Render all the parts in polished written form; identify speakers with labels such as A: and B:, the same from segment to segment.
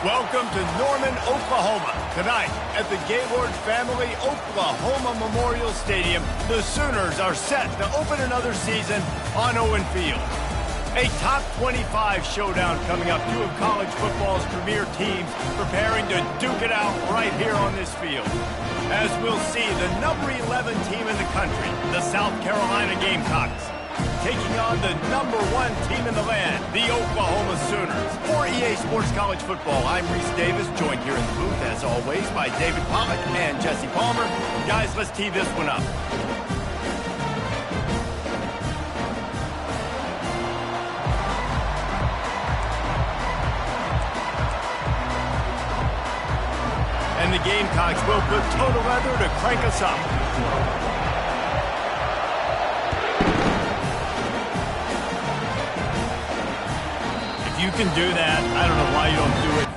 A: Welcome to Norman, Oklahoma. Tonight at the Gaylord Family Oklahoma Memorial Stadium, the Sooners are set to open another season on Owen Field. A top 25 showdown coming up. Two of college football's premier teams preparing to duke it out right here on this field. As we'll see, the number 11 team in the country, the South Carolina Gamecocks, taking on the number 1 team in the land, the Oklahoma Sooners. For EA Sports College Football, I'm Reese Davis, joined here in the booth, as always, by David Pollack and Jesse Palmer. Guys, let's tee this one up. And the Gamecocks will put total leather to crank us up. You can do that. I don't know why you don't do it.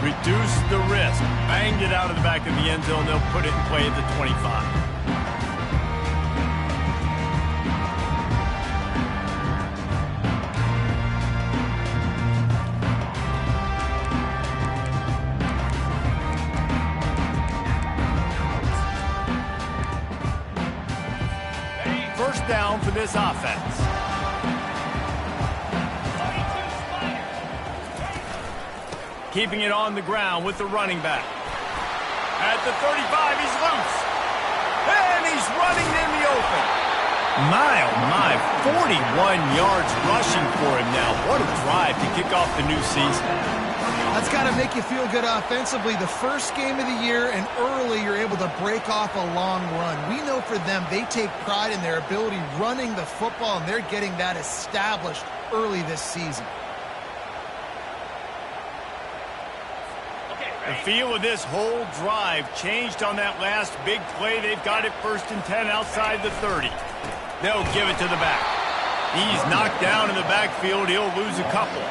A: Reduce the risk. Banged it out of the back of the end zone. They'll put it in play at the 25. First down for this offense. Keeping it on the ground with the running back. At the 35, he's loose. And he's running in the open. My, oh my, 41 yards rushing for him now. What a drive to kick off the new season.
B: That's got to make you feel good offensively. The first game of the year, and early you're able to break off a long run. We know for them, they take pride in their ability running the football, and they're getting that established early this season.
A: The feel of this whole drive changed on that last big play. They've got it 1st and 10 outside the 30. They'll give it to the back. He's knocked down in the backfield. He'll lose a couple.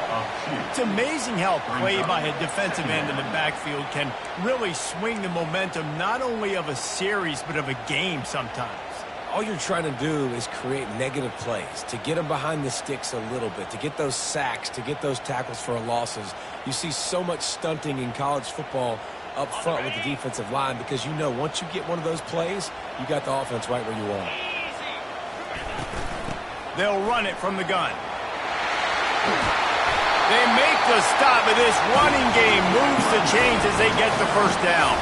A: It's amazing how play by a defensive end in the backfield can really swing the momentum not only of a series but of a game sometimes.
C: All you're trying to do is create negative plays, to get them behind the sticks a little bit, to get those sacks, to get those tackles for losses. You see so much stunting in college football up front with the defensive line because you know once you get one of those plays, you got the offense right where you want it.
A: They'll run it from the gun. They make the stop, but this running game moves the chains as they get the first down.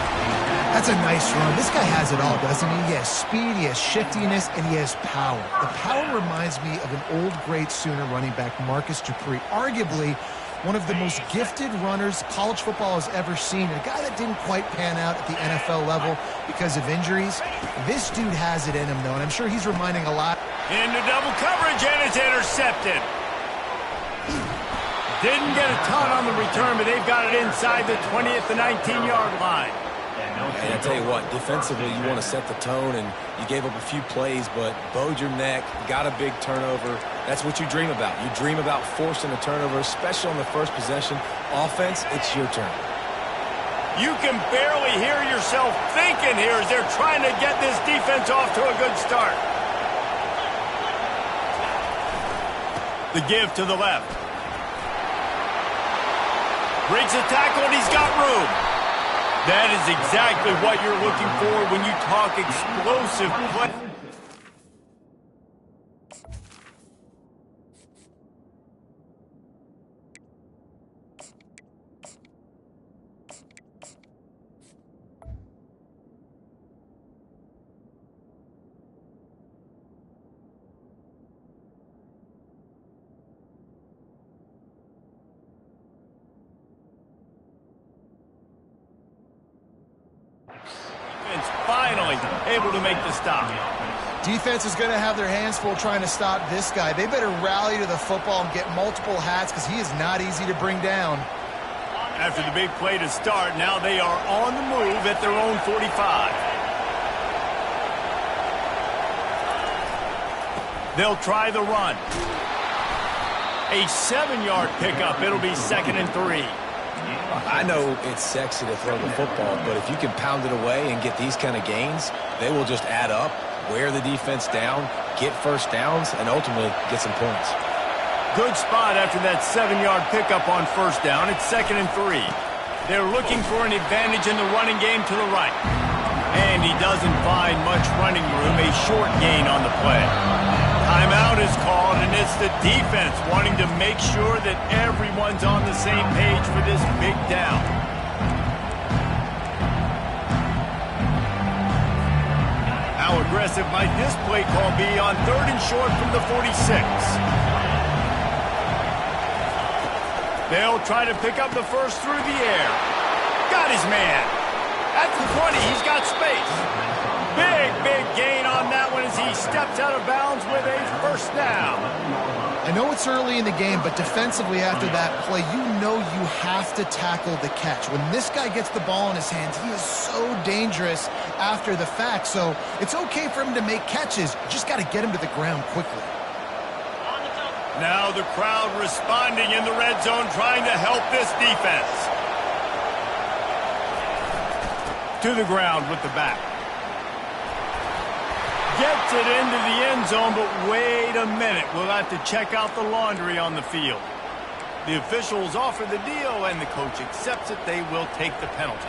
B: That's a nice run. This guy has it all, doesn't he? He has speed, he has shiftiness, and he has power. The power reminds me of an old great Sooner running back, Marcus Dupree, arguably one of the most gifted runners college football has ever seen. A guy that didn't quite pan out at the NFL level because of injuries. This dude has it in him, though, and I'm sure he's reminding a lot.
A: Into double coverage, and it's intercepted. Didn't get a ton on the return, but they've got it inside the 20 at the 19-yard line.
C: And I tell you what, defensively, you want to set the tone, and you gave up a few plays, but bowed your neck, got a big turnover. That's what you dream about. You dream about forcing a turnover, especially on the first possession. Offense, it's your turn.
A: You can barely hear yourself thinking here as they're trying to get this defense off to a good start. The give to the left. Breaks a tackle and he's got room. That is exactly what you're looking for when you talk explosive play. Finally able to make the stop.
B: Defense is going to have their hands full trying to stop this guy. They better rally to the football and get multiple hats because he is not easy to bring down.
A: After the big play to start, now they are on the move at their own 45. They'll try the run. A 7-yard pickup. It'll be 2nd and 3.
C: I know it's sexy to throw the football, but if you can pound it away and get these kind of gains, they will just add up, wear the defense down, get first downs, and ultimately get some points.
A: Good spot after that 7-yard pickup on first down. It's 2nd and 3. They're looking for an advantage in the running game to the right. And he doesn't find much running room, a short gain on the play. Timeout is called, and it's the defense wanting to make sure that everyone's on the same page for this big down. How aggressive might this play call be on 3rd and short from the 46? They'll try to pick up the first through the air. Got his man. At the 20, he's got space. Big gain on that one as he steps out of bounds with a first down.
B: I know it's early in the game, but defensively after that play, you know you have to tackle the catch. When this guy gets the ball in his hands, he is so dangerous after the fact. So it's okay for him to make catches. You just got to get him to the ground quickly.
A: Now the crowd responding in the red zone, trying to help this defense. To the ground with the back. Gets it into the end zone, but wait a minute. We'll have to check out the laundry on the field. The officials offer the deal, and the coach accepts it. They will take the penalty.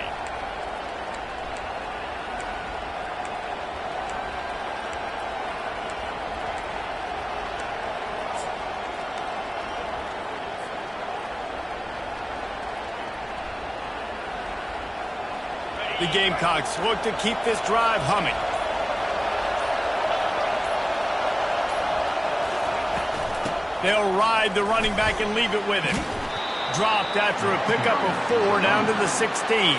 A: The Gamecocks look to keep this drive humming. They'll ride the running back and leave it with him. Dropped after a pickup of 4 down to the 16.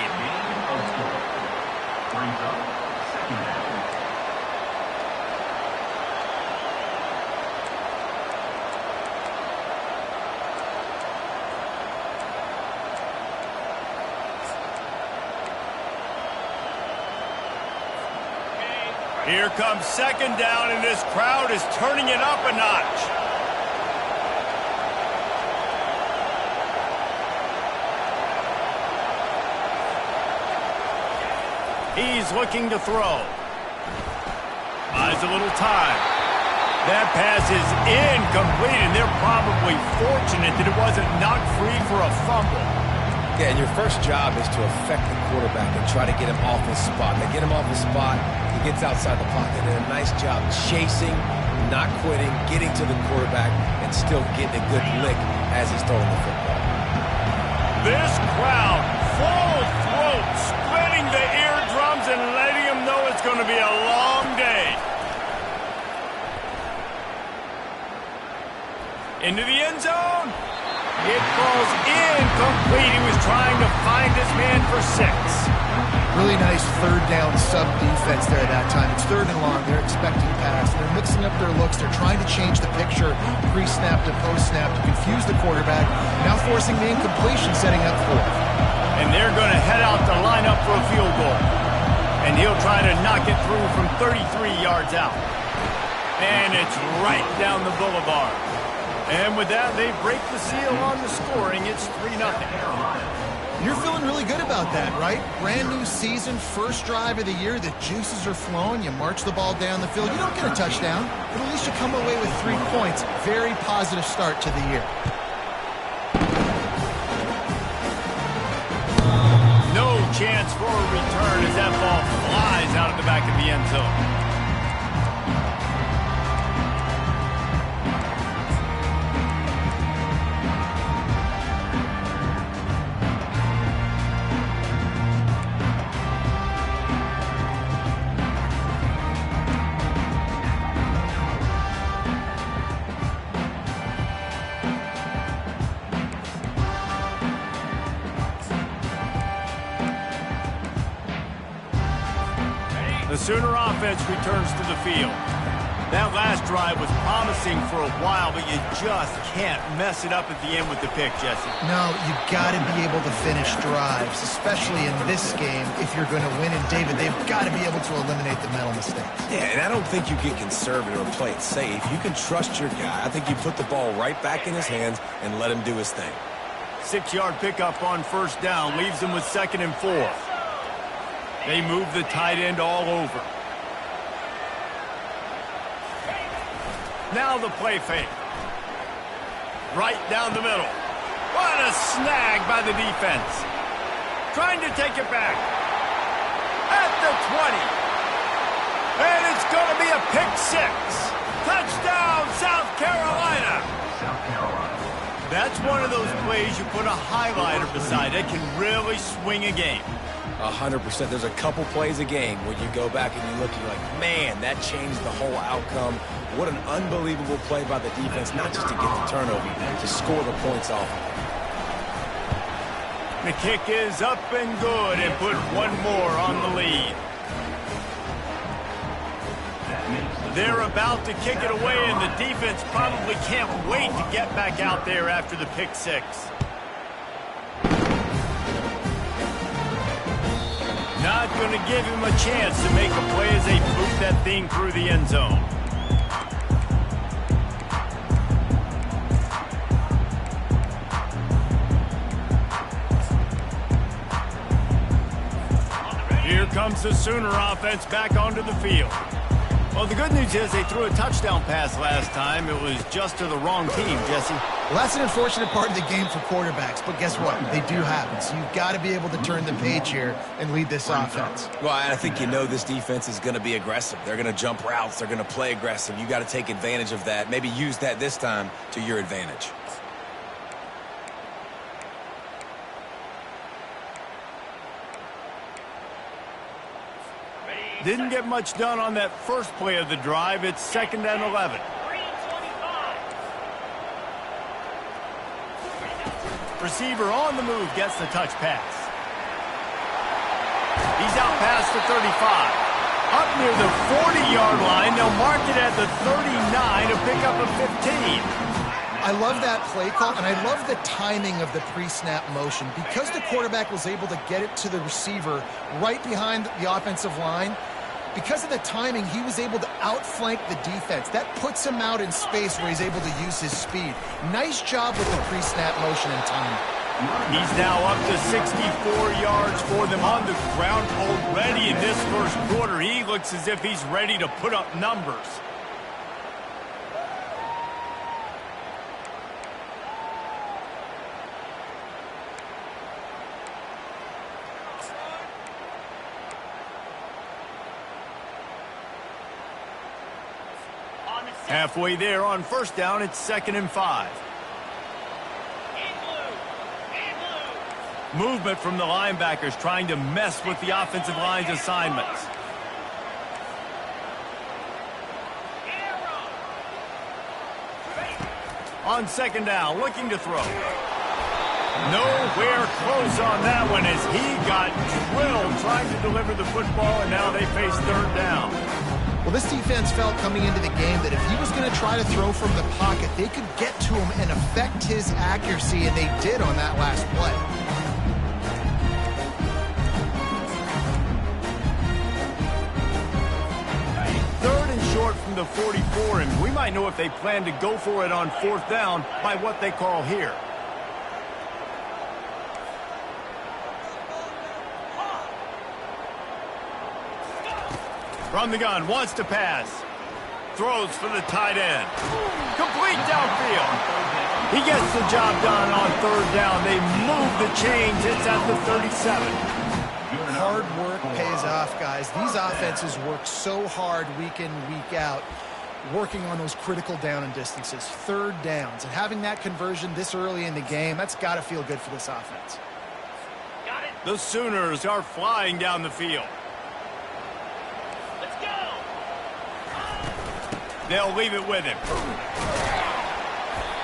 A: Here comes 2nd down, and this crowd is turning it up a notch. He's looking to throw. Buys a little time. That pass is incomplete, and they're probably fortunate that it wasn't knocked free for a fumble.
C: Yeah, and your first job is to affect the quarterback and try to get him off his spot. They get him off his spot, he gets outside the pocket. They did a nice job chasing, not quitting, getting to the quarterback, and still getting a good lick as he's throwing the football.
A: This crowd, full throat, splitting the eardrums and letting them know it's going to be a long day. Into the end zone. It falls incomplete. He was trying to find his man for 6.
B: Really nice 3rd down sub defense there at that time. It's 3rd and long. They're expecting pass. They're mixing up their looks. They're trying to change the picture pre-snap to post-snap to confuse the quarterback. Now forcing the incompletion, setting up 4th.
A: And they're going to head out to line up for a field goal. And he'll try to knock it through from 33 yards out. And it's right down the boulevard. And with that, they break the seal on the scoring. It's 3-0.
B: You're feeling really good about that, right? Brand new season, first drive of the year, the juices are flowing, you march the ball down the field. You don't get a touchdown, but at least you come away with 3 points. Very positive start to the year.
A: No chance for a return as that ball flies out of the back of the end zone. The Sooner offense returns to the field. That last drive was promising for a while, but you just can't mess it up at the end with the pick, Jesse.
B: No, you got to be able to finish drives, especially in this game. If you're going to win, and David, they've got to be able to eliminate the mental mistakes.
C: Yeah, and I don't think you get conservative or play it safe. You can trust your guy. I think you put the ball right back in his hands and let him do his thing.
A: 6-yard pickup on first down leaves them with 2nd and 4. They move the tight end all over. Now the play fake. Right down the middle. What a snag by the defense. Trying to take it back. At the 20. And it's going to be a pick 6. Touchdown, South Carolina. That's one of those plays you put a highlighter beside. It can really swing a game.
C: 100%. There's a couple plays a game where you go back and you look and you're like, man, that changed the whole outcome. What an unbelievable play by the defense, not just to get the turnover, to score the points off of it.
A: The kick is up and good and put one more on the lead. They're about to kick it away, and the defense probably can't wait to get back out there after the pick 6. Not going to give him a chance to make a play as they boot that thing through the end zone. Here comes the Sooner offense back onto the field. Well, the good news is they threw a touchdown pass last time. It was just to the wrong team, Jesse.
B: Well, that's an unfortunate part of the game for quarterbacks, but guess what? They do happen. So you've got to be able to turn the page here and lead this offense.
C: Well, I think you know this defense is going to be aggressive. They're going to jump routes. They're going to play aggressive. You got to take advantage of that. Maybe use that this time to your advantage.
A: Didn't get much done on that first play of the drive. It's 2nd and 11. Receiver on the move gets the touch pass. He's out past the 35. Up near the 40-yard line. They'll mark it at the 39 to pick up a 15.
B: I love that play call, and I love the timing of the pre-snap motion. Because the quarterback was able to get it to the receiver right behind the offensive line, because of the timing, he was able to outflank the defense. That puts him out in space where he's able to use his speed. Nice job with the pre-snap motion and timing.
A: He's now up to 64 yards for them on the ground already in this first quarter. He looks as if he's ready to put up numbers. Halfway there on first down, it's 2nd and 5. Movement from the linebackers trying to mess with the offensive line's assignments. On 2nd down, looking to throw. Nowhere close on that one as he got drilled trying to deliver the football, and now they face 3rd down.
B: Well, this defense felt coming into the game that if he was going to try to throw from the pocket, they could get to him and affect his accuracy, and they did on that last play.
A: Third and short from the 44, and we might know if they plan to go for it on 4th down by what they call here. From the gun, wants to pass. Throws for the tight end. Complete downfield. He gets the job done on third down. They move the chains. It's at the 37.
B: Hard work pays off, guys. These offenses work so hard week in, week out, working on those critical down and distances, third downs. And having that conversion this early in the game, that's got to feel good for this offense.
A: The Sooners are flying down the field.
D: Let's go.
A: They'll leave it with him.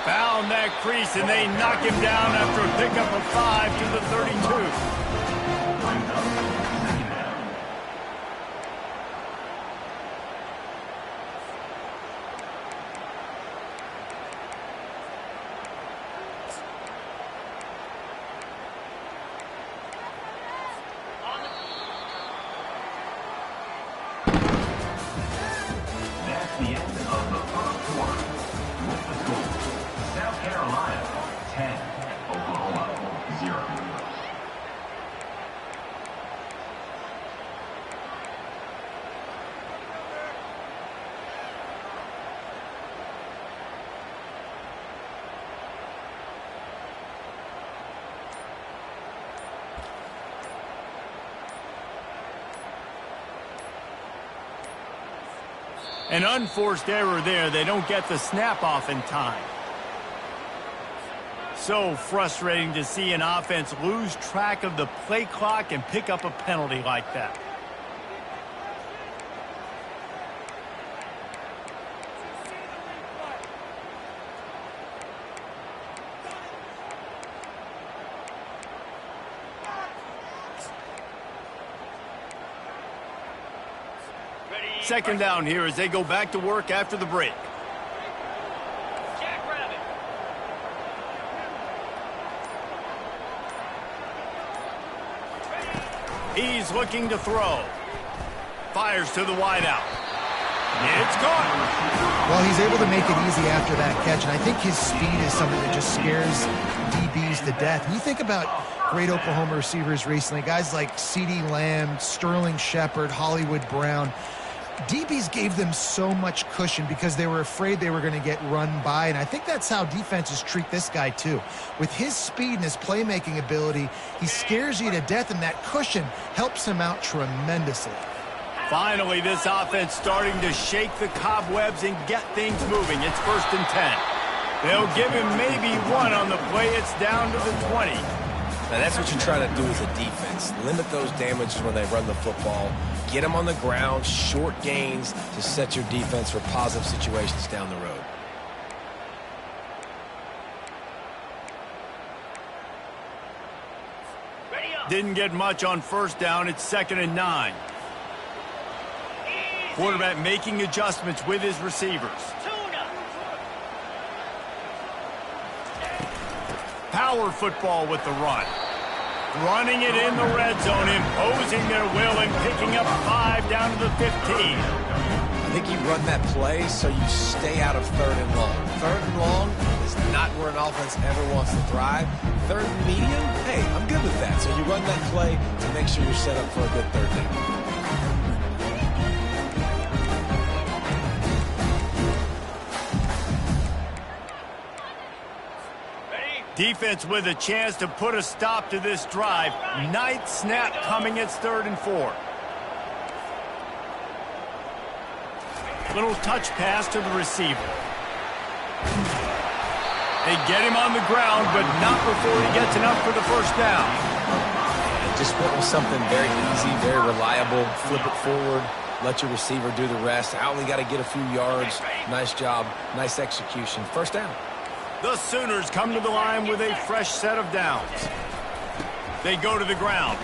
A: Found that crease, and they knock him down after a pickup of 5 to the 32.
E: The end of the first quarter. With the score, South Carolina 10, Oklahoma 0.
A: An unforced error there. They don't get the snap off in time. So frustrating to see an offense lose track of the play clock and pick up a penalty like that. Second down here as they go back to work after the break.
D: Jackrabbit.
A: He's looking to throw. Fires to the wideout. It's caught.
B: Well, he's able to make it easy after that catch, and I think his speed is something that just scares DBs to death. When you think about great Oklahoma receivers recently, guys like CeeDee Lamb, Sterling Shepard, Hollywood Brown, DBs gave them so much cushion because they were afraid they were going to get run by, and I think that's how defenses treat this guy too. With his speed and his playmaking ability, he scares you to death, and that cushion helps him out tremendously.
A: Finally, this offense starting to shake the cobwebs and get things moving. It's 1st and 10. They'll give him maybe one on the play. It's down to the 20.
C: Now, that's what you try to do as a defense. Limit those damages when they run the football. Get them on the ground, short gains to set your defense for positive situations down the road.
D: Ready up.
A: Didn't get much on first down. It's 2nd and 9. Quarterback making adjustments with his receivers.
D: Tuna.
A: Power football with the run. Running it in the red zone, imposing their will and picking up 5 down to the 15.
C: I think you run that play so you stay out of 3rd and long. 3rd and long is not where an offense ever wants to thrive. 3rd and medium, hey, I'm good with that. So you run that play to make sure you're set up for a good 3rd down.
A: Defense with a chance to put a stop to this drive. Ninth snap coming. It's 3rd and 4. Little touch pass to the receiver. They get him on the ground, but not before he gets enough for the first down.
C: Just went with something very easy, very reliable. Flip it forward. Let your receiver do the rest. I only got to get a few yards. Nice job. Nice execution. First down.
A: The Sooners come to the line with a fresh set of downs. They go to the ground.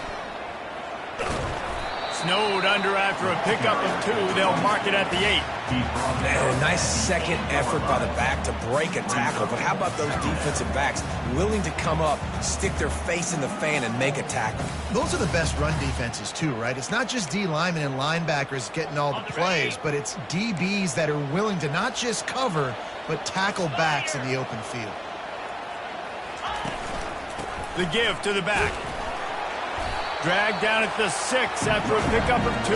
A: Snowed under after a pickup of 2. They'll mark it at the 8.
C: Man, a nice second effort by the back to break a tackle. But how about those defensive backs willing to come up, stick their face in the fan, and make a tackle?
B: Those are the best run defenses too, right? It's not just D linemen and linebackers getting all the plays, but it's DBs that are willing to not just cover, but tackle backs in the open field.
A: The give to the back. Dragged down at the 6 after a pickup of 2.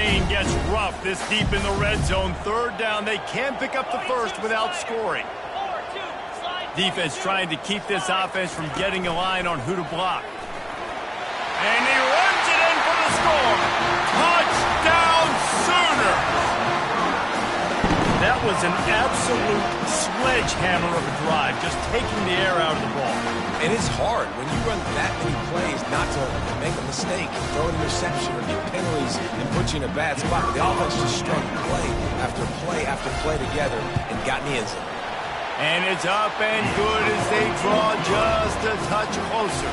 A: terrain gets rough this deep in the red zone. Third down, they can pick up the first without scoring. Defense trying to keep this offense from getting a line on who to block. And he runs it in for the score. Touchdown Sooners! That was an absolute sledgehammer of a drive, just taking the air out of the ball.
C: And it's hard when you run that many plays not to make a mistake, throw an interception, or get penalties and put you in a bad spot. The offense just strung play after play after play together and got in the end zone.
A: And it's up and good as they draw just a touch closer.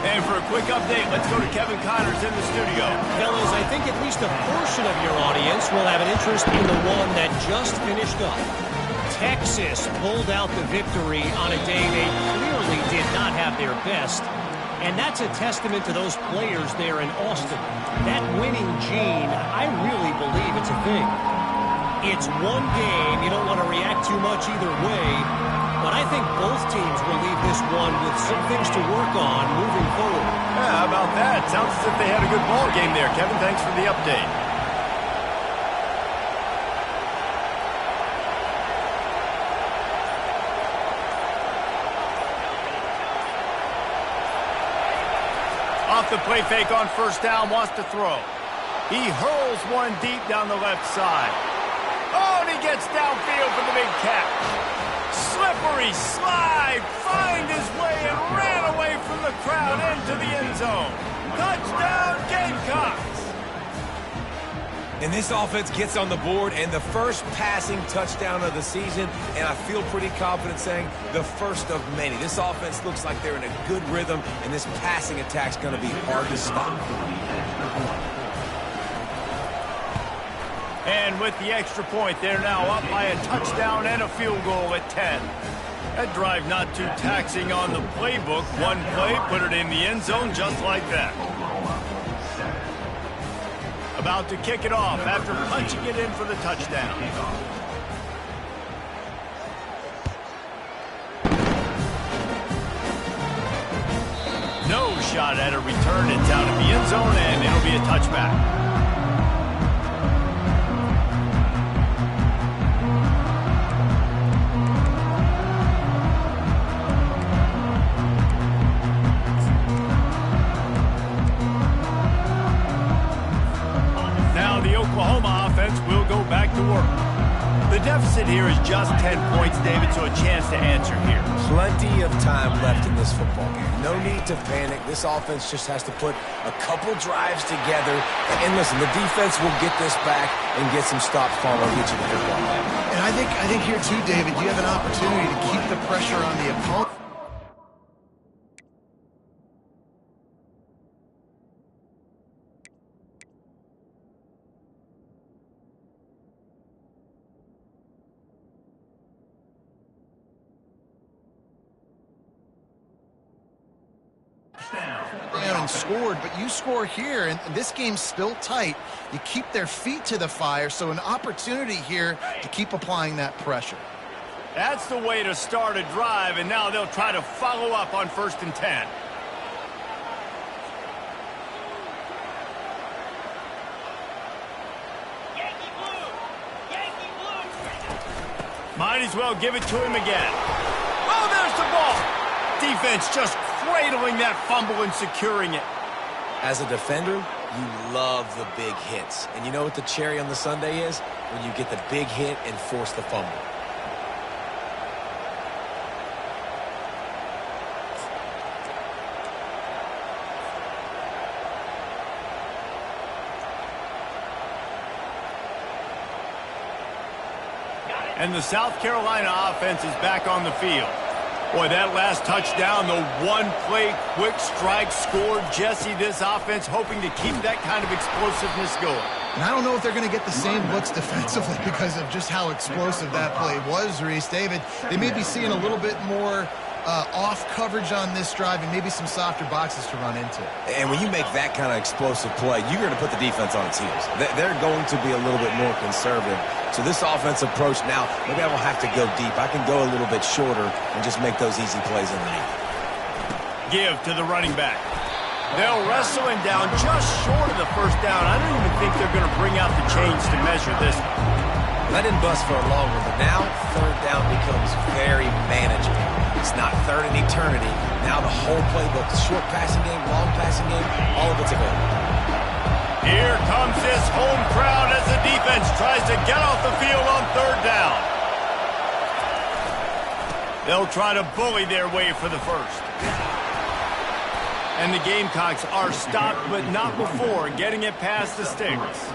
A: And for a quick update, let's go to Kevin Connors in the studio.
D: Fellas, I think at least a portion of your audience will have an interest in the one that just finished up. Texas pulled out the victory on a day they clearly did not have their best. And that's a testament to those players there in Austin. That winning gene, I really believe it's a thing. It's one game. You don't want to react too much either way. But I think both teams will leave this one with some things to work on moving forward.
A: Yeah, how about that? Sounds as if they had a good ball game there. Kevin, thanks for the update. Off the play fake on first down, wants to throw. He hurls one deep down the left side. Oh, and he gets downfield for the big catch. Slippery slide, find his way and ran away from the crowd into the end zone. Touchdown, Gamecocks!
C: And this offense gets on the board, and the first passing touchdown of the season, and I feel pretty confident saying the first of many. This offense looks like they're in a good rhythm, and this passing attack's going to be hard to stop.
A: And with the extra point, they're now up by a touchdown and a field goal at 10. That drive not too taxing on the playbook. One play, put it in the end zone just like that. About to kick it off after punching it in for the touchdown. No shot at a return. It's out of the end zone, and it'll be a touchback. Oklahoma offense will go back to work. The deficit here is just 10 points, David, so a chance to answer here.
C: Plenty of time left in this football game. No need to panic. This offense just has to put a couple drives together. And listen, the defense will get this back and get some stops following each of the football game.
B: And I think here too, David, you have an opportunity to keep the pressure on the opponent. And scored, but you score here, and this game's still tight. You keep their feet to the fire, so an opportunity here to keep applying that pressure.
A: That's the way to start a drive, and now they'll try to follow up on 1st and 10.
F: Yankee blue! Yankee blue!
A: Might as well give it to him again. Oh, there's the ball! Defense just cradling that fumble and securing it.
C: As a defender, you love the big hits. And you know what the cherry on the sundae is? When you get the big hit and force the fumble.
A: And the South Carolina offense is back on the field. Boy, that last touchdown, the one-play quick strike scored. Jesse, this offense hoping to keep that kind of explosiveness going.
B: And I don't know if they're going to get the same looks defensively because of just how explosive that play was, Reese. David, they may be seeing a little bit more off coverage on this drive and maybe some softer boxes to run into.
C: And when you make that kind of explosive play, you're going to put the defense on its heels. They're going to be a little bit more conservative. So this offense approach now, maybe I won't have to go deep. I can go a little bit shorter and just make those easy plays underneath.
A: Give to the running back. They'll wrestle him down just short of the first down. I don't even think they're going to bring out the chains to measure this.
C: Let him bust for a long one, but now third down becomes very manageable. It's not third in eternity. Now the whole playbook, short passing game, long passing game, all of it's available.
A: Here comes this home crowd as the defense tries to get off the field on third down. They'll try to bully their way for the first. And the Gamecocks are stopped, but not before getting it past the sticks.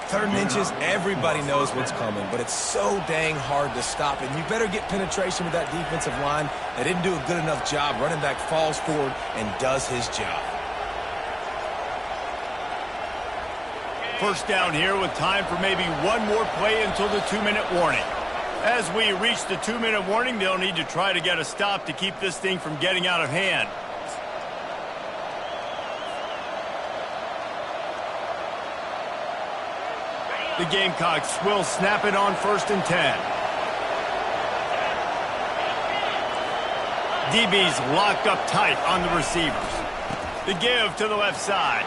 C: 3rd and inches, everybody knows what's coming, but it's so dang hard to stop it. And you better get penetration with that defensive line. They didn't do a good enough job. Running back falls forward and does his job.
A: First down here with time for maybe one more play until the 2-minute warning. As we reach the 2-minute warning, they'll need to try to get a stop to keep this thing from getting out of hand. The Gamecocks will snap it on 1st and 10. DB's locked up tight on the receivers. The give to the left side.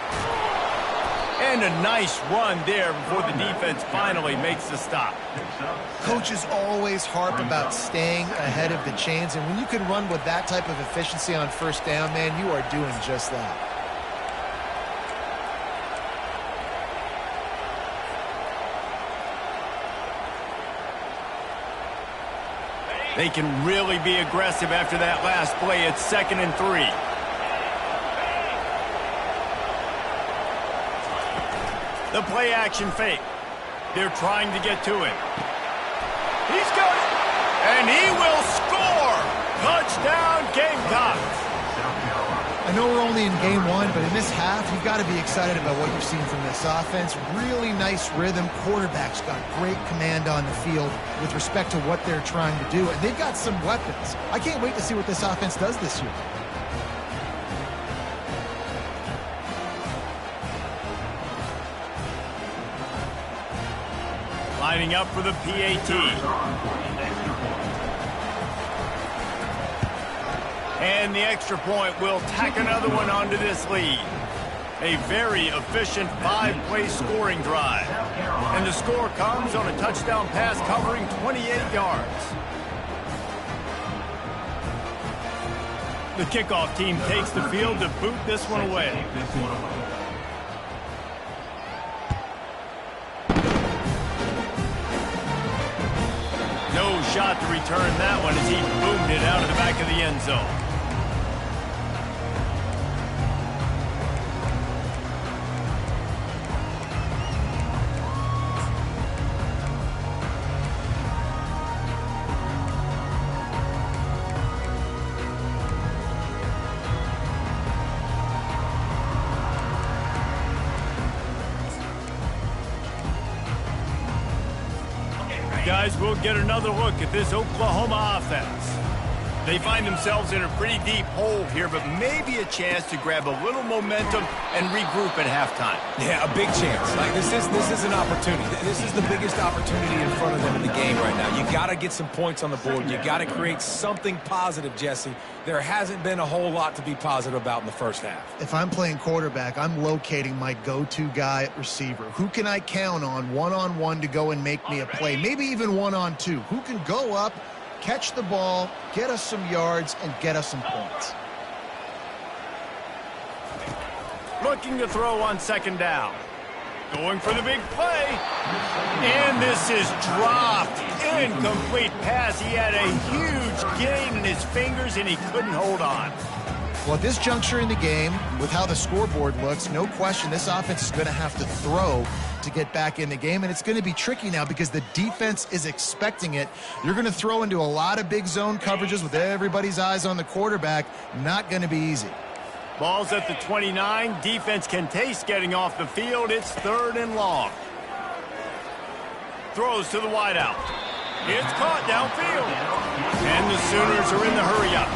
A: And a nice run there before the defense finally makes the stop.
B: Coaches always harp about staying ahead of the chains, and when you can run with that type of efficiency on first down, man, you are doing just that.
A: They can really be aggressive after that last play. It's 2nd and 3. The play action fake. They're trying to get to him. He's got it. And he will score. Touchdown Gamecocks.
B: I know we're only in game 1, but in this half, you've got to be excited about what you've seen from this offense. Really nice rhythm. Quarterback's got great command on the field with respect to what they're trying to do. And they've got some weapons. I can't wait to see what this offense does this year.
A: Lining up for the PAT. And the extra point will tack another one onto this lead. A very efficient 5-play scoring drive. And the score comes on a touchdown pass covering 28 yards. The kickoff team takes the field to boot this one away. No shot to return that one as he boomed it out of the back of the end zone. Guys, we'll get another look at this Oklahoma offense. They find themselves in a pretty deep hole here, but maybe a chance to grab a little momentum and regroup at halftime.
C: Yeah, a big chance. Like this is an opportunity. This is the biggest opportunity in front of them in the game right now. You got to get some points on the board. You got to create something positive, Jesse. There hasn't been a whole lot to be positive about in the first half.
B: If I'm playing quarterback, I'm locating my go-to guy at receiver. Who can I count on one-on-one to go and make me a play? Maybe even one-on-two. Who can go up, catch the ball, get us some yards, and get us some points?
A: Looking to throw on 2nd down. Going for the big play. And this is dropped. Incomplete pass. He had a huge gain in his fingers, and he couldn't hold on.
B: Well, at this juncture in the game, with how the scoreboard looks, no question this offense is going to have to throw to get back in the game, and it's going to be tricky now because the defense is expecting it. You're going to throw into a lot of big zone coverages with everybody's eyes on the quarterback. Not going to be easy.
A: Ball's at the 29. Defense can taste getting off the field. It's 3rd and long. Throws to the wideout. It's caught downfield. And the Sooners are in the hurry-up.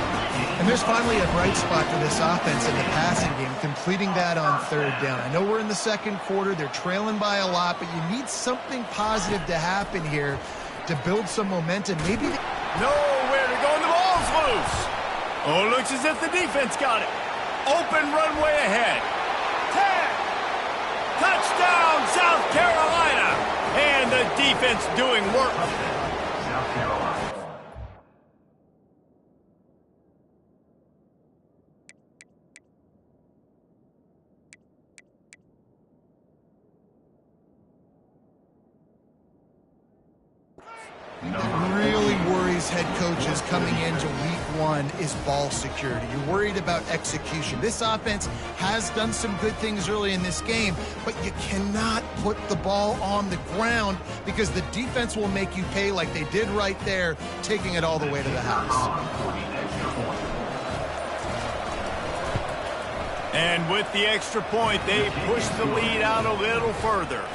B: And there's finally a bright spot for this offense in the passing game, completing that on 3rd down. I know we're in the 2nd quarter. They're trailing by a lot, but you need something positive to happen here to build some momentum. Maybe
A: nowhere to go, and the ball's loose. Oh, it looks as if the defense got it. Open runway ahead. 10. Touchdown, South Carolina. And the defense doing work.
E: South Carolina.
B: That really worries head coaches coming into week one is ball security. You're worried about execution. This offense has done some good things early in this game, but you cannot put the ball on the ground because the defense will make you pay like they did right there, taking it all the way to the house.
A: And with the extra point, they push the lead out a little further.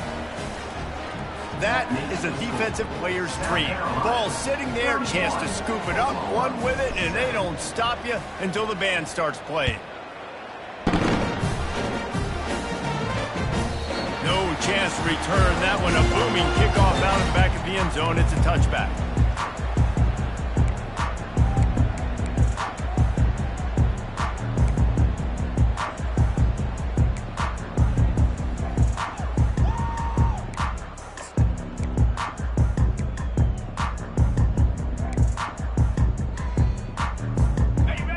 A: That is a defensive player's dream. Ball sitting there, chance to scoop it up, one with it, and they don't stop you until the band starts playing. No chance to return that one. A booming kickoff out of the back of the end zone. It's a touchback.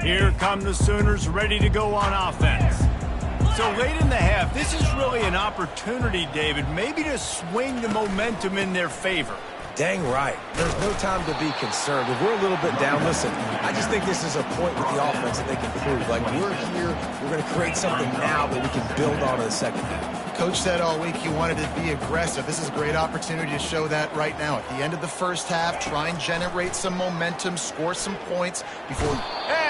A: Here come the Sooners ready to go on offense. So late in the half, this is really an opportunity, David, maybe to swing the momentum in their favor.
C: Dang right. There's no time to be concerned. If we're a little bit down, listen, I just think this is a point with the offense that they can prove. Like, we're here, we're going to create something now that we can build on in the second half.
B: Coach said all week he wanted to be aggressive. This is a great opportunity to show that right now. At the end of the first half, try and generate some momentum, score some points before...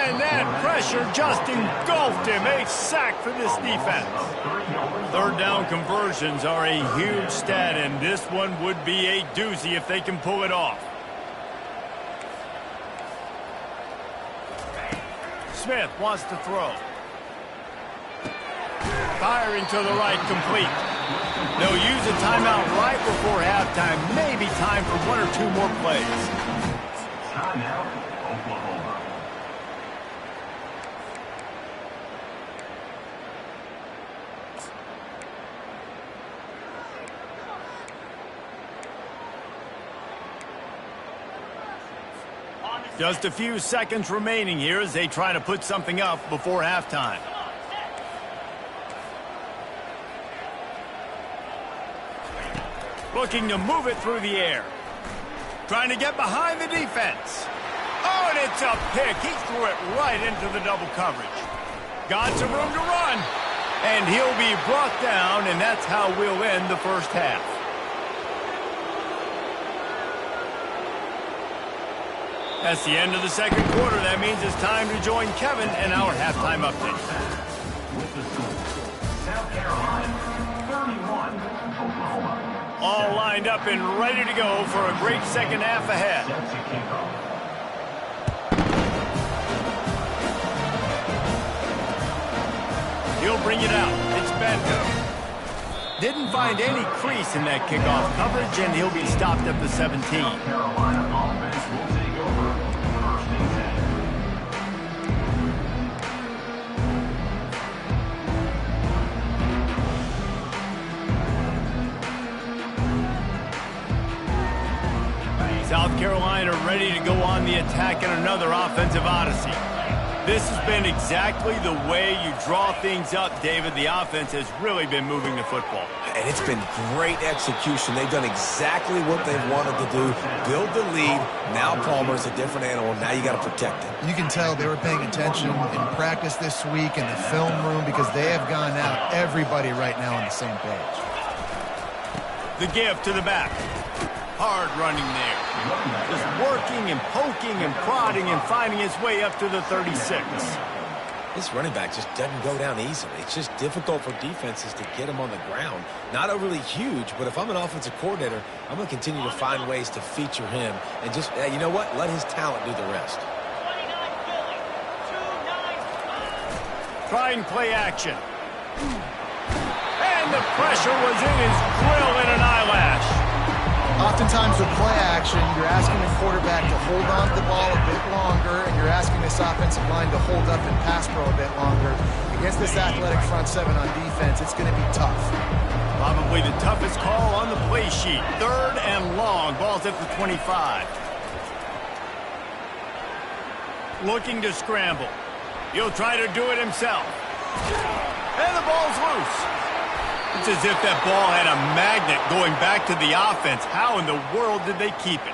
A: And that pressure just engulfed him. A sack for this defense. Third down conversions are a huge stat, and this one would be a doozy if they can pull it off. Smith wants to throw. Firing to the right, complete. They'll use a timeout right before halftime. Maybe time for one or two more plays.
E: Timeout, Oklahoma.
A: Just a few seconds remaining here as they try to put something up before halftime. Looking to move it through the air. Trying to get behind the defense. Oh, and it's a pick. He threw it right into the double coverage. Got some room to run. And he'll be brought down, and that's how we'll end the first half. That's the end of the second quarter. That means it's time to join Kevin in our halftime update.
E: With the score, South Carolina, 31, Oklahoma.
A: All lined up and ready to go for a great second half ahead.
E: Sets a kickoff.
A: He'll bring it out. It's Bento. Didn't find any crease in that kickoff coverage, and he'll be stopped at the 17.
E: Carolina offense will take over. First and 10.
A: South Carolina ready to go on the attack in another offensive odyssey. This has been exactly the way you draw things up, David. The offense has really been moving the football.
C: And it's been great execution. They've done exactly what they've wanted to do. Build the lead. Now Palmer's a different animal. Now you got to protect it.
B: You can tell they were paying attention in practice this week in the film room because they have gone out, everybody right now on the same page.
A: The give to the back. Hard running there. Just working and poking and prodding and finding his way up to the 36.
C: This running back just doesn't go down easily. It's just difficult for defenses to get him on the ground. Not overly huge, but if I'm an offensive coordinator, I'm going to continue to find ways to feature him and just, you know what, let his talent do the rest.
A: Try and play action. And the pressure was in his grill in an eyelash.
B: Oftentimes with play action, you're asking the quarterback to hold on to the ball a bit longer, and you're asking this offensive line to hold up and pass pro a bit longer. Against this athletic front seven on defense, it's going to be tough.
A: Probably the toughest call on the play sheet. 3rd and long. Ball's at the 25. Looking to scramble. He'll try to do it himself. And the ball's loose. It's as if that ball had a magnet going back to the offense. How in the world did they keep it?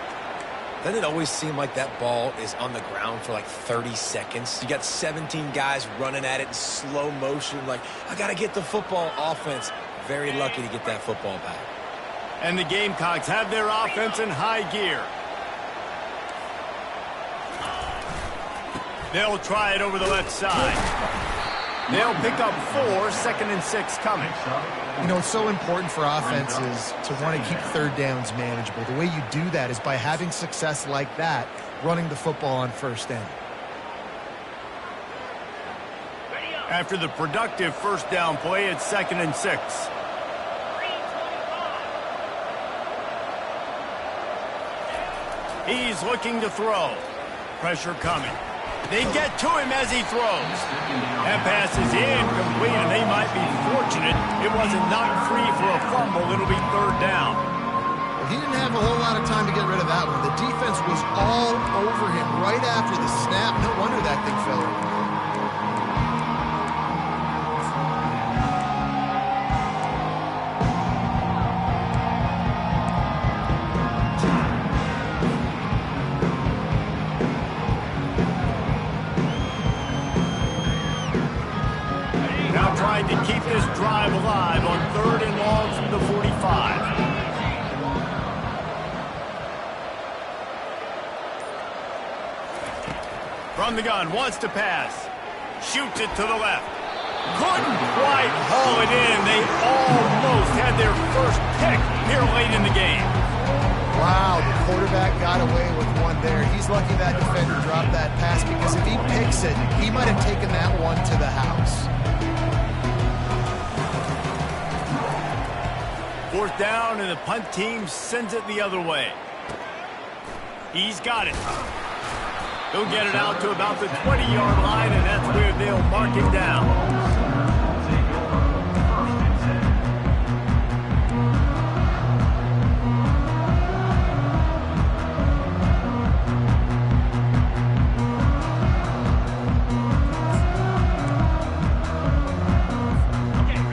C: Doesn't it always seem like that ball is on the ground for like 30 seconds? You got 17 guys running at it in slow motion. Like, I got to get the football. Offense, very lucky to get that football back.
A: And the Gamecocks have their offense in high gear. They'll try it over the left side. They'll pick up 4, 2nd and 6 coming.
B: You know, it's so important for offenses to want to keep third downs manageable. The way you do that is by having success like that, running the football on first down.
A: After the productive first down play, it's 2nd and 6. He's looking to throw. Pressure coming. They get to him as he throws. That pass is incomplete, and they might be fortunate it wasn't knocked free for a fumble. It'll be 3rd down.
B: Well, he didn't have a whole lot of time to get rid of that one. The defense was all over him right after the snap. No wonder that thing fell over.
A: Trying to keep this drive alive on 3rd and long from the 45. From the gun, wants to pass. Shoots it to the left. Couldn't quite haul it in. They almost had their first pick here late in the game.
B: Wow, the quarterback got away with one there. He's lucky that defender dropped that pass, because if he picks it, he might have taken that one to the house.
A: 4th down, and the punt team sends it the other way. He's got it. He'll get it out to about the 20-yard line, and that's where they'll mark it down.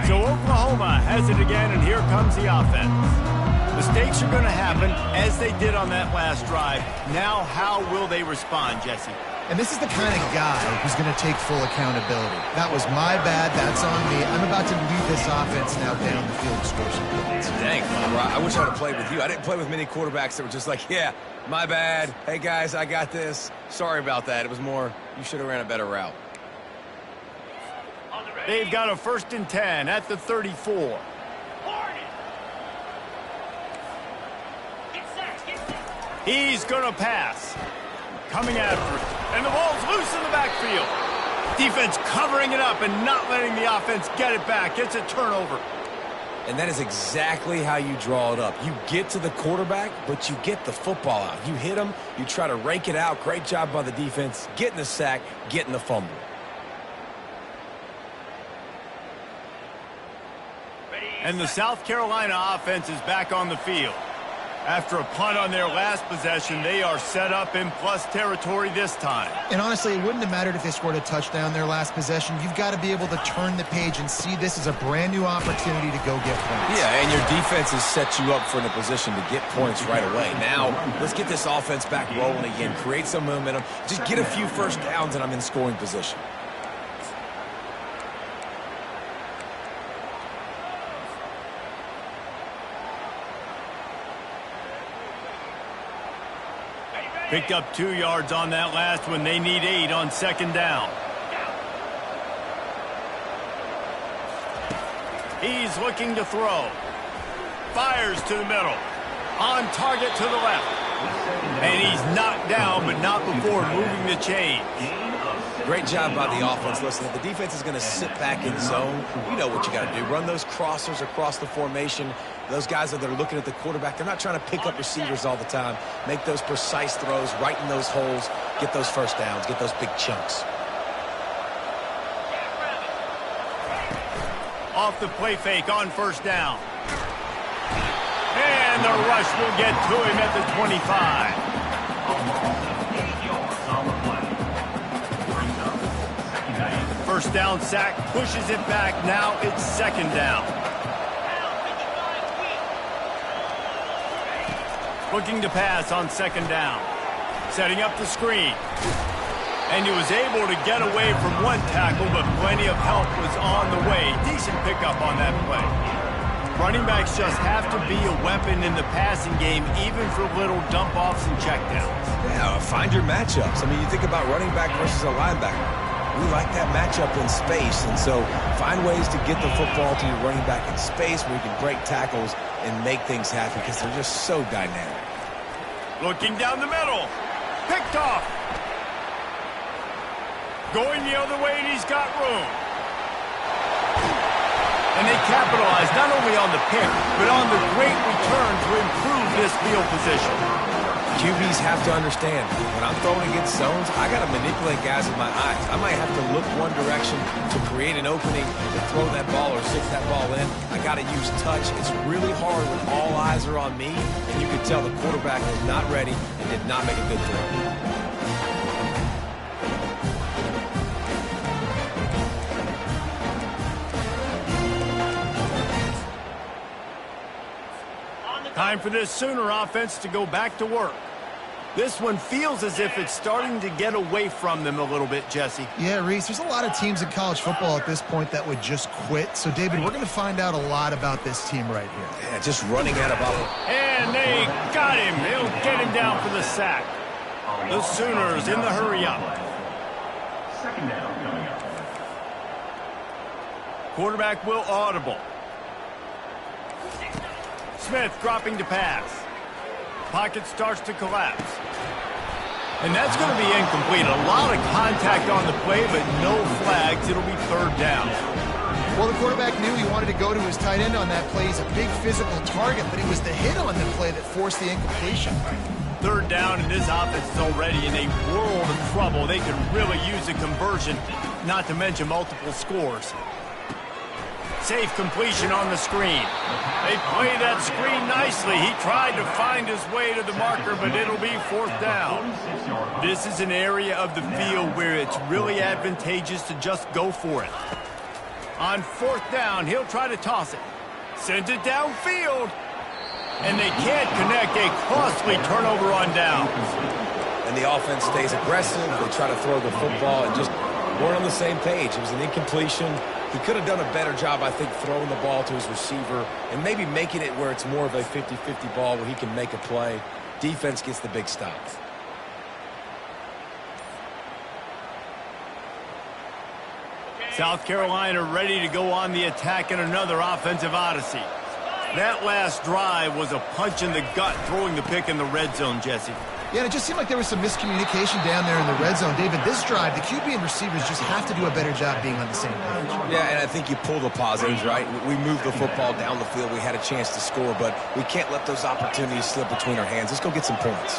A: So Oklahoma has it again, and here comes the offense. Mistakes are going to happen, as they did on that last drive. Now, how will they respond, Jesse?
B: And this is the kind of guy who's going to take full accountability. That was my bad. That's on me. I'm about to lead this offense now down the field and score some points.
C: Dang, I wish I would have played with you. I didn't play with many quarterbacks that were just like, yeah, my bad. Hey, guys, I got this. Sorry about that. It was more, you should have ran a better route.
A: They've got a 1st and 10 at the 34. He's going to pass. Coming after it. And the ball's loose in the backfield. Defense covering it up and not letting the offense get it back. It's a turnover.
C: And that is exactly how you draw it up. You get to the quarterback, but you get the football out. You hit him, you try to rake it out. Great job by the defense. Getting the sack, getting the fumble.
A: And the South Carolina offense is back on the field. After a punt on their last possession, they are set up in plus territory this time.
B: And honestly, it wouldn't have mattered if they scored a touchdown their last possession. You've got to be able to turn the page and see this as a brand new opportunity to go get points.
C: Yeah, and your defense has set you up for a position to get points right away. Now, let's get this offense back rolling again, create some momentum, just get a few first downs, and I'm in scoring position.
A: Picked up 2 yards on that last one. They need 8 on 2nd down. He's looking to throw. Fires to the middle. On target to the left. And he's knocked down, but not before moving the chain.
C: Great job by the offense. Listen, if the defense is going to sit back in zone, you know what you got to do. Run those crossers across the formation. Those guys that are looking at the quarterback, they're not trying to pick up receivers all the time. Make those precise throws, right in those holes, get those first downs, get those big chunks.
A: Off the play fake on first down. And the rush will get to him at the 25. First down sack, pushes it back. Now it's second down. Looking to pass on second down. Setting up the screen. And he was able to get away from one tackle, but plenty of help was on the way. Decent pickup on that play. Running backs just have to be a weapon in the passing game, even for little dump-offs and checkdowns.
C: Yeah, find your matchups. I mean, you think about running back versus a linebacker. We like that matchup in space, and so find ways to get the football to your running back in space where you can break tackles and make things happen because they're just so dynamic.
A: Looking down the middle. Picked off. Going the other way, and he's got room. And they capitalize not only on the pick, but on the great return to improve this field position.
C: QBs have to understand, when I'm throwing against zones, I got to manipulate guys with my eyes. I might have to look one direction to create an opening to throw that ball or sink that ball in. I got to use touch. It's really hard when all eyes are on me, and you can tell the quarterback was not ready and did not make a good throw.
A: Time for this Sooner offense to go back to work. This one feels as if it's starting to get away from them a little bit, Jesse.
B: Yeah, Reese, there's a lot of teams in college football at this point that would just quit. So, David, we're going to find out a lot about this team right here.
C: Yeah, just running out of ball.
A: And they got him. They'll get him down for the sack. The Sooners in the hurry up.
E: Second down coming up.
A: Quarterback will audible. Smith dropping to pass. Pocket starts to collapse. And that's going to be incomplete. A lot of contact on the play, but no flags. It'll be third down.
B: Well, the quarterback knew he wanted to go to his tight end on that play. He's a big physical target, but it was the hit on the play that forced the incompletion.
A: Third down, and this offense is already in a world of trouble. They could really use a conversion, not to mention multiple scores. Safe completion on the screen. They play that screen nicely. He tried to find his way to the marker, but it'll be fourth down. This is an area of the field where it's really advantageous to just go for it. On fourth down, he'll try to toss it. Sends it downfield. And they can't connect. A costly turnover on downs.
C: And the offense stays aggressive. They try to throw the football and just weren't on the same page. It was an incompletion. He could have done a better job, I think, throwing the ball to his receiver and maybe making it where it's more of a 50-50 ball where he can make a play. Defense gets the big stop.
A: South Carolina ready to go on the attack in another offensive odyssey. That last drive was a punch in the gut, throwing the pick in the red zone, Jesse.
B: Yeah, and it just seemed like there was some miscommunication down there in the red zone. David, this drive, the QB and receivers just have to do a better job being on the same page.
C: Yeah, and I think you pull the positives, right? We moved the football down the field. We had a chance to score, but we can't let those opportunities slip between our hands. Let's go get some points.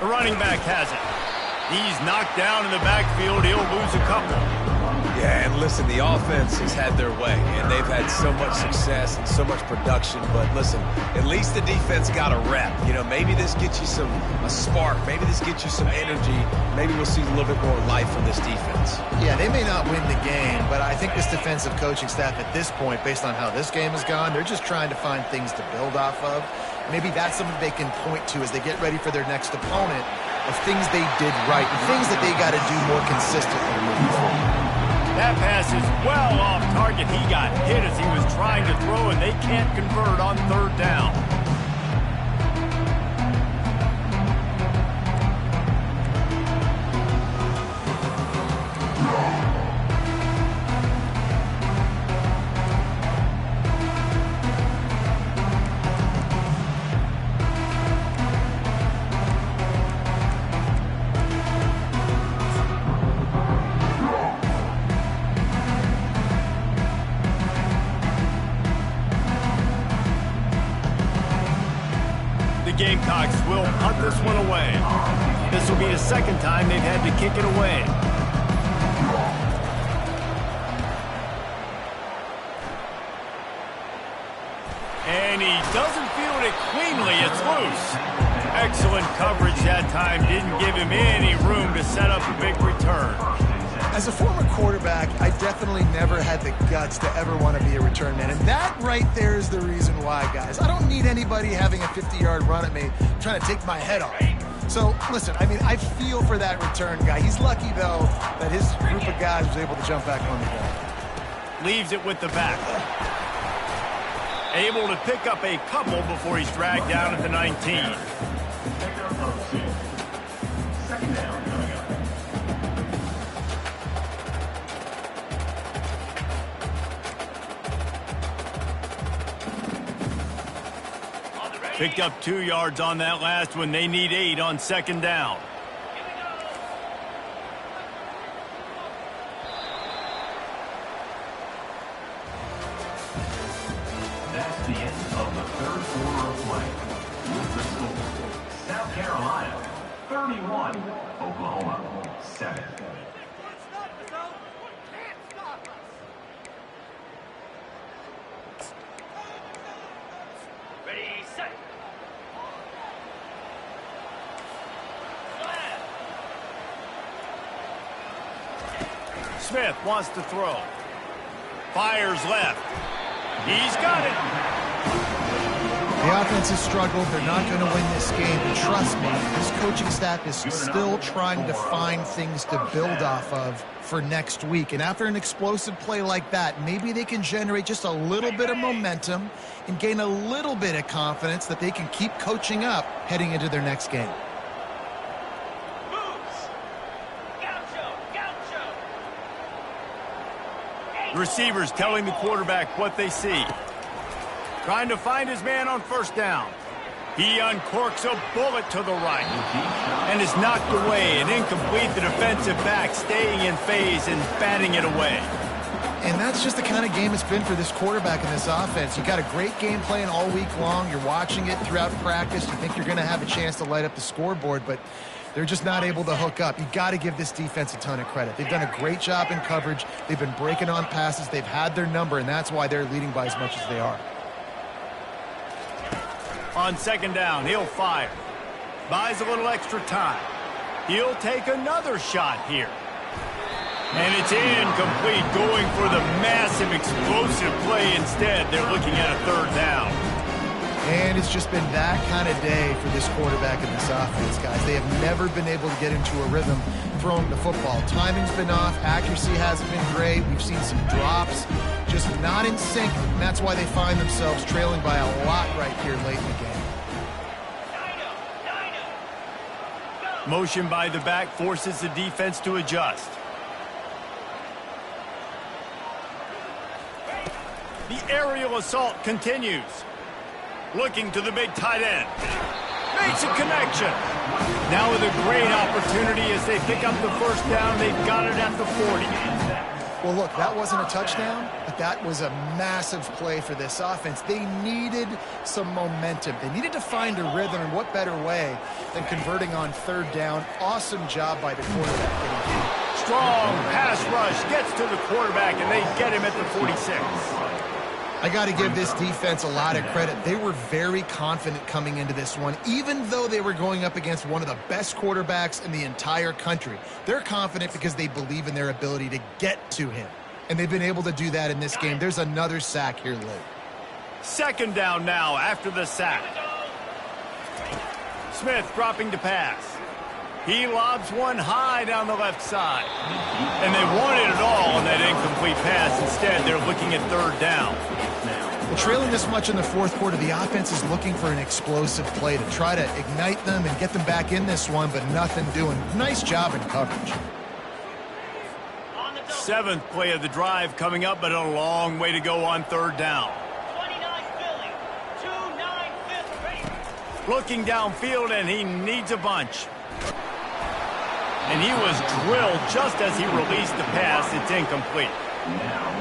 A: The running back has it. He's knocked down in the backfield. He'll lose a couple.
C: Yeah, and listen, the offense has had their way, and they've had so much success and so much production. But listen, at least the defense got a rep. You know, maybe this gets you a spark. Maybe this gets you some energy. Maybe we'll see a little bit more life from this defense.
B: Yeah, they may not win the game, but I think this defensive coaching staff at this point, based on how this game has gone, they're just trying to find things to build off of. Maybe that's something they can point to as they get ready for their next opponent of things they did right and things that they got to do more consistently moving forward.
A: That pass is well off target. He got hit as he was trying to throw, and they can't convert on third down. Gamecocks will punt this one away. This will be the second time they've had to kick it away. And he doesn't field it cleanly. It's loose. Excellent coverage that time. Didn't give him any room to set up a big return.
B: As a former quarterback, I definitely never had the guts to ever want to be a return man. And that right there is the reason why, guys. I don't need anybody having a 50-yard run at me trying to take my head off. So, listen, I mean, I feel for that return guy. He's lucky, though, that his group of guys was able to jump back on the ball.
A: Leaves it with the back. Able to pick up a couple before he's dragged down at the 19.
E: Second down coming up.
A: Picked up 2 yards on that last one. They need 8 on second down.
E: That's the end of the third quarter of play. With the score, South Carolina 31, Oklahoma 7.
F: Ready, set.
A: Smith wants to throw. Fires left. He's got it.
B: The offense has struggled. They're not going to win this game. But trust me, this coaching staff is still trying to find things to build off of for next week. And after an explosive play like that, maybe they can generate just a little bit of momentum and gain a little bit of confidence that they can keep coaching up heading into their next game.
F: Moves. Gaucho. Gaucho.
A: The receivers telling the quarterback what they see. Trying to find his man on first down. He uncorks a bullet to the right and is knocked away and incomplete. The defensive back staying in phase and batting it away.
B: And that's just the kind of game it's been for this quarterback in this offense. You got a great game plan all week long. You're watching it throughout practice. You think you're going to have a chance to light up the scoreboard, but they're just not able to hook up. You got to give this defense a ton of credit. They've done a great job in coverage. They've been breaking on passes. They've had their number, and that's why they're leading by as much as they are.
A: On second down, he'll fire. Buys a little extra time. He'll take another shot here. And it's incomplete, going for the massive explosive play instead. They're looking at a third down.
B: And it's just been that kind of day for this quarterback in this offense, guys. They have never been able to get into a rhythm throwing the football. Timing's been off. Accuracy hasn't been great. We've seen some drops. Just not in sync, and that's why they find themselves trailing by a lot right here late in the game.
A: Motion by the back forces the defense to adjust. The aerial assault continues. Looking to the big tight end. Makes a connection. Now with a great opportunity as they pick up the first down. They've got it at the 40.
B: Well, look, that wasn't a touchdown, but that was a massive play for this offense. They needed some momentum. They needed to find a rhythm, and what better way than converting on third down. Awesome job by the quarterback.
A: Strong pass rush gets to the quarterback, and they get him at the 46.
B: I got to give this defense a lot of credit. They were very confident coming into this one, even though they were going up against one of the best quarterbacks in the entire country. They're confident because they believe in their ability to get to him, and they've been able to do that in this game. There's another sack here late.
A: Second down now after the sack. Smith dropping to pass. He lobs one high down the left side. And they wanted it all on that incomplete pass. Instead, they're looking at third down.
B: Well, trailing this much in the fourth quarter, the offense is looking for an explosive play to try to ignite them and get them back in this one, but nothing doing. Nice job in coverage.
A: Seventh play of the drive coming up, but a long way to go on third down.
F: 29 Philly. 2-9 fifth. Ready.
A: Looking downfield, and he needs a bunch. And he was drilled just as he released the pass. It's incomplete.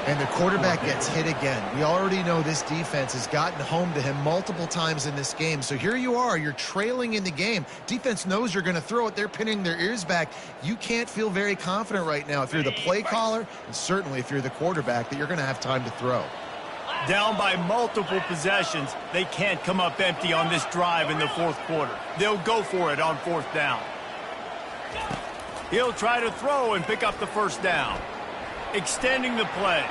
B: And the quarterback gets hit again. We already know this defense has gotten home to him multiple times in this game. So here you are, you're trailing in the game. Defense knows you're going to throw it. They're pinning their ears back. You can't feel very confident right now if you're the play caller, and certainly if you're the quarterback, that you're going to have time to throw.
A: Down by multiple possessions, they can't come up empty on this drive in the fourth quarter. They'll go for it on fourth down. He'll try to throw and pick up the first down. Extending the play.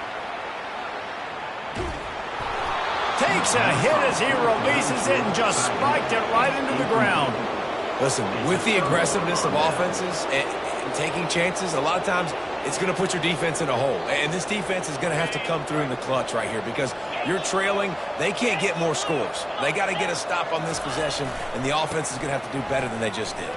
A: Takes a hit as he releases it and just spiked it right into the ground.
C: Listen, with the aggressiveness of offenses and taking chances, a lot of times it's going to put your defense in a hole. And this defense is going to have to come through in the clutch right here because you're trailing. They can't get more scores. They got to get a stop on this possession, and the offense is going to have to do better than they just did.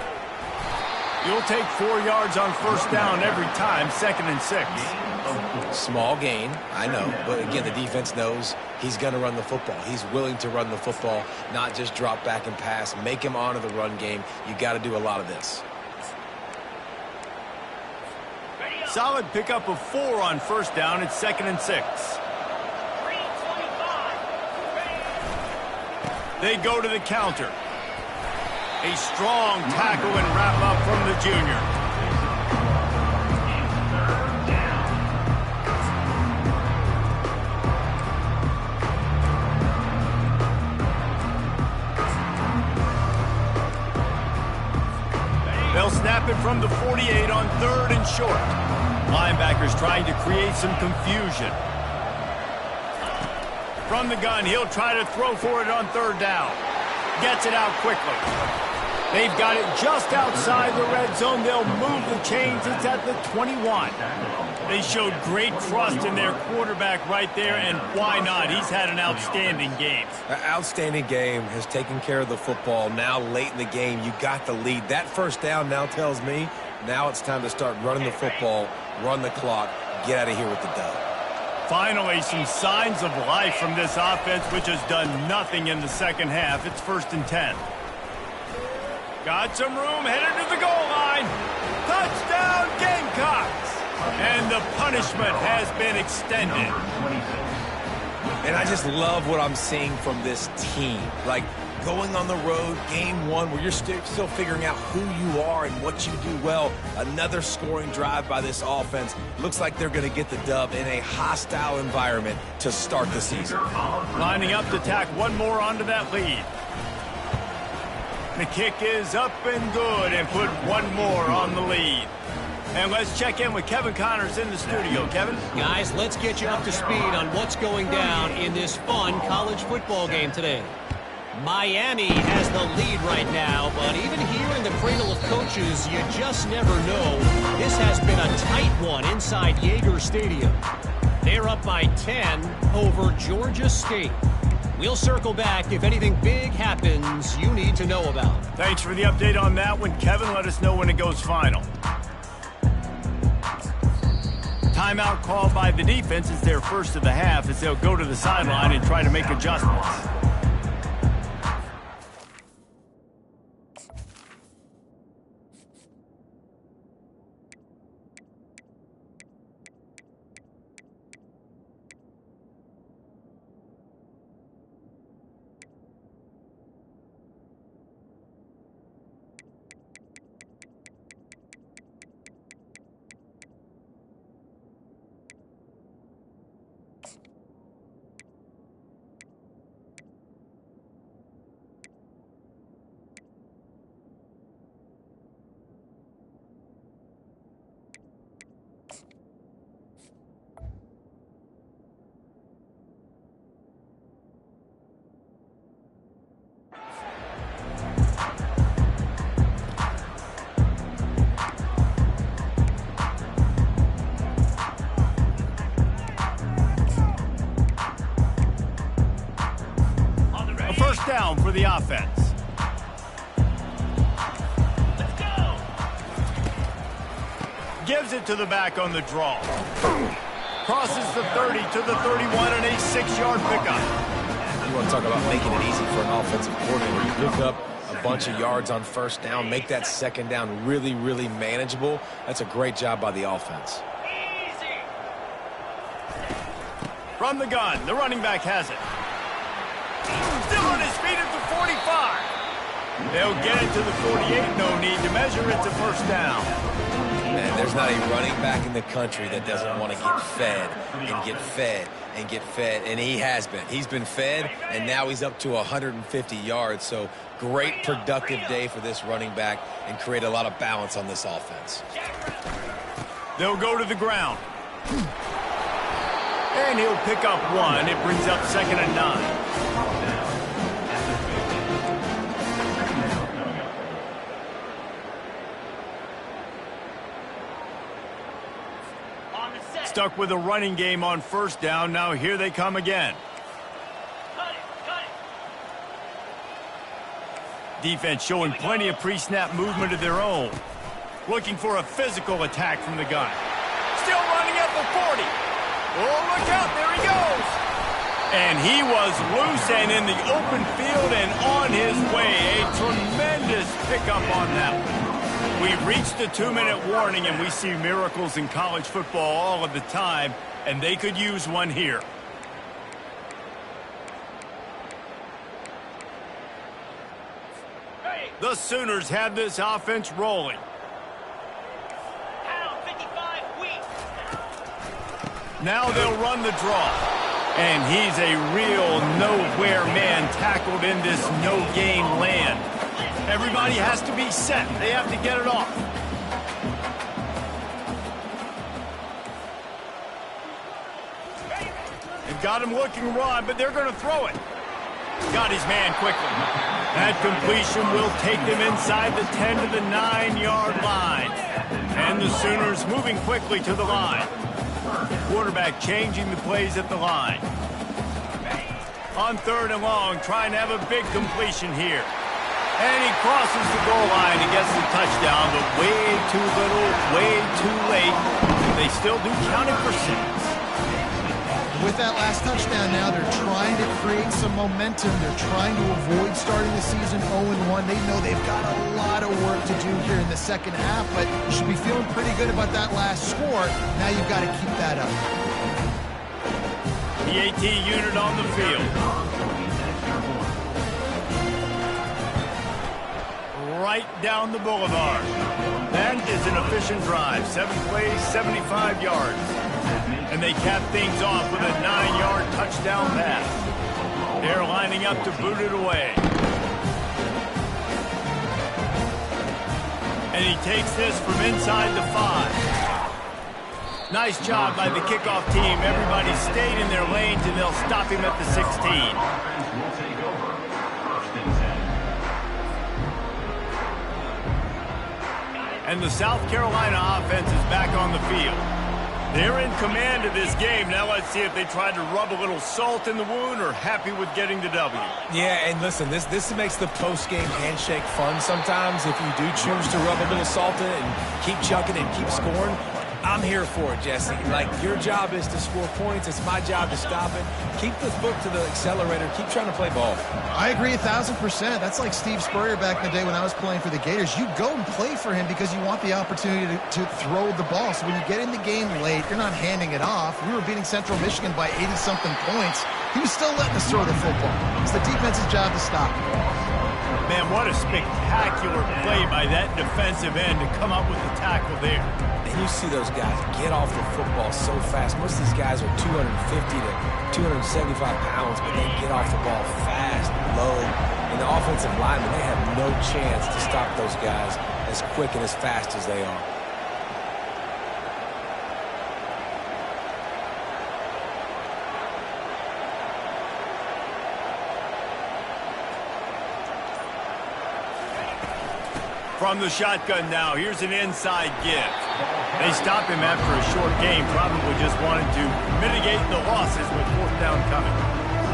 A: You'll take 4 yards on first down every time, 2nd and 6.
C: Small gain, I know. But again, the defense knows he's going to run the football. He's willing to run the football, not just drop back and pass. Make him honor the run game. You got to do a lot of this.
A: Solid pickup of 4 on first down. It's 2nd and 6. They go to the counter. A strong tackle and wrap up from the junior. They'll snap it from the 48 on 3rd and short. Linebackers trying to create some confusion. From the gun, he'll try to throw for it on 3rd down. Gets it out quickly. They've got it just outside the red zone. They'll move the chains. It's at the 21. They showed great trust in their quarterback right there, and why not? He's had an outstanding game.
C: An outstanding game, has taken care of the football. Now late in the game, you got the lead. That first down now tells me now it's time to start running the football, run the clock, get out of here with the dub.
A: Finally, some signs of life from this offense, which has done nothing in the second half. It's 1st and 10. Got some room, headed to the goal line. Touchdown, Gamecocks! And the punishment has been extended.
C: And I just love what I'm seeing from this team. Like, going on the road, game 1, where you're still figuring out who you are and what you do well. Another scoring drive by this offense. Looks like they're going to get the dub in a hostile environment to start the season.
A: Lining up to tack one more onto that lead. The kick is up and good and put one more on the lead. And let's check in with Kevin Connors in the studio. Kevin?
D: Guys, let's get you up to speed on what's going down in this fun college football game today. Miami has the lead right now, but even here in the cradle of coaches, you just never know. This has been a tight one inside Yager Stadium. They're up by 10 over Georgia State. We'll circle back if anything big happens you need to know about.
A: Thanks for the update on that one, Kevin. Let us know when it goes final. Timeout called by the defense. It's their first of the half as they'll go to the sideline and try to make adjustments. Down for the offense.
F: Let's go.
A: Gives it to the back on the draw. Crosses the 30 to the 31 and a 6-yard pickup.
C: You want to talk about making it easy for an offensive coordinator. You pick up a bunch of yards on first down, make that second down really, really manageable. That's a great job by the offense.
F: Easy.
A: From the gun, the running back has it. Still on his feet at the 45. They'll get it to the 48. No need to measure. It's a first down.
C: Man, there's not a running back in the country that doesn't want to get fed and get fed and get fed, and he has been. He's been fed, and now he's up to 150 yards, so great productive day for this running back and create a lot of balance on this offense.
A: They'll go to the ground. And he'll pick up one. It brings up 2nd and 9. Stuck with a running game on first down. Now here they come again. Defense showing plenty of pre-snap movement of their own. Looking for a physical attack from the gun. Still running at the 40. Oh, look out. There he goes. And he was loose and in the open field and on his way. A tremendous pickup on that one. We've reached the 2-minute warning, and we see miracles in college football all of the time, and they could use one here. The Sooners have this offense rolling. Now they'll run the draw. And he's a real nowhere man tackled in this no-gain land. Everybody has to be set. They have to get it off. They've got him looking raw, but they're going to throw it. Got his man quickly. That completion will take them inside the 10 to the 9-yard line. And the Sooners moving quickly to the line. Quarterback changing the plays at the line. On 3rd and long, trying to have a big completion here. And he crosses the goal line and gets the touchdown, but way too little, way too late. They still do count it for 6.
B: With that last touchdown now, they're trying to create some momentum. They're trying to avoid starting the season 0-1. They know they've got a lot of work to do here in the second half, but you should be feeling pretty good about that last score. Now you've got to keep that up.
A: The AT unit on the field. Right down the boulevard. That is an efficient drive. 7 plays, 75 yards. And they cap things off with a 9-yard touchdown pass. They're lining up to boot it away. And he takes this from inside the 5. Nice job by the kickoff team. Everybody stayed in their lanes, and they'll stop him at the 16. And the South Carolina offense is back on the field. They're in command of this game. Now let's see if they try to rub a little salt in the wound or happy with getting the W.
C: Yeah, and listen, this makes the post-game handshake fun sometimes. If you do choose to rub a little salt in it and keep chucking and keep scoring, I'm here for it, Jesse. Like, your job is to score points. It's my job to stop it. Keep the foot to the accelerator. Keep trying to play ball.
B: I agree 1,000%. That's like Steve Spurrier back in the day when I was playing for the Gators. You go and play for him because you want the opportunity to throw the ball. So when you get in the game late, you're not handing it off. We were beating Central Michigan by 80-something points. He was still letting us throw the football. It's the defense's job to stop it.
A: Man, what a spectacular play by that defensive end to come up with the tackle there.
C: And you see those guys get off the football so fast. Most of these guys are 250 to 275 pounds, but they get off the ball fast, low. And the offensive linemen, they have no chance to stop those guys as quick and as fast as they are.
A: From the shotgun now, here's an inside give. They stop him after a short game, probably just wanted to mitigate the losses with 4th down coming.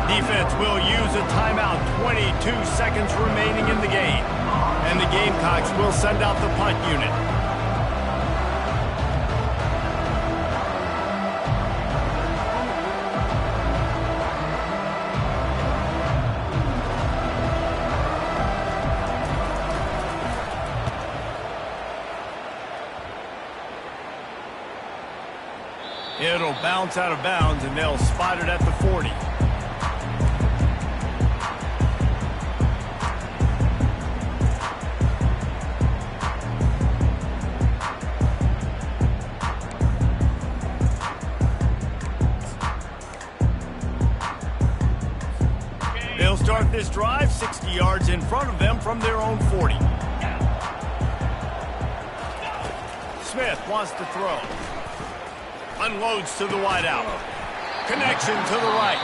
A: Defense will use a timeout, 22 seconds remaining in the game. And the Gamecocks will send out the punt unit. It'll bounce out of bounds, and they'll spot it at the 40. They'll start this drive 60 yards in front of them from their own 40. Smith wants to throw. Unloads to the wideout. Connection to the right.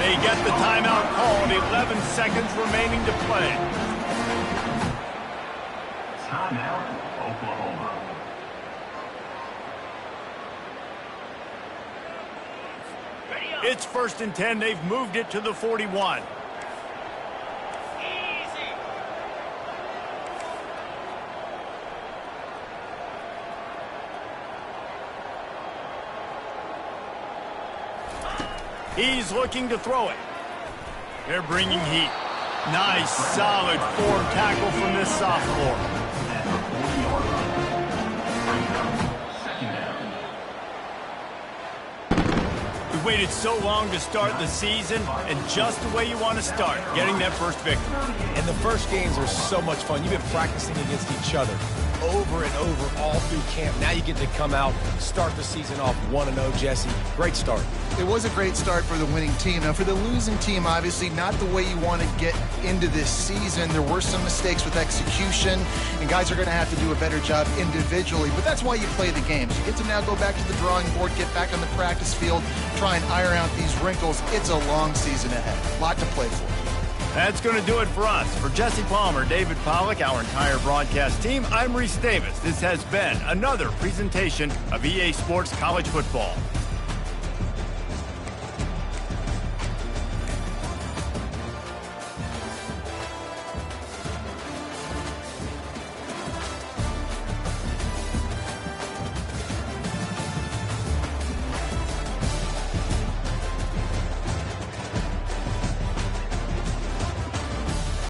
A: They get the timeout called. 11 seconds remaining to play.
E: Timeout, Oklahoma.
A: It's 1st and 10. They've moved it to the 41. He's looking to throw it. They're bringing heat. Nice, solid form tackle from this sophomore.
E: At the 40-yard line. Bring it up. Second down.
A: We waited so long to start the season, and just the way you want to start, getting that first victory.
C: And the first games are so much fun. You've been practicing against each other over and over all through camp. Now you get to come out, start the season off 1-0, Jesse. Great start.
B: It was a great start for the winning team. Now, for the losing team, obviously not the way you want to get into this season. There were some mistakes with execution, and guys are going to have to do a better job individually. But that's why you play the games. You get to now go back to the drawing board, get back on the practice field, try and iron out these wrinkles. It's a long season ahead. A lot to play for.
A: That's going to do it for us. For Jesse Palmer, David Pollack, our entire broadcast team, I'm Reese Davis. This has been another presentation of EA Sports College Football.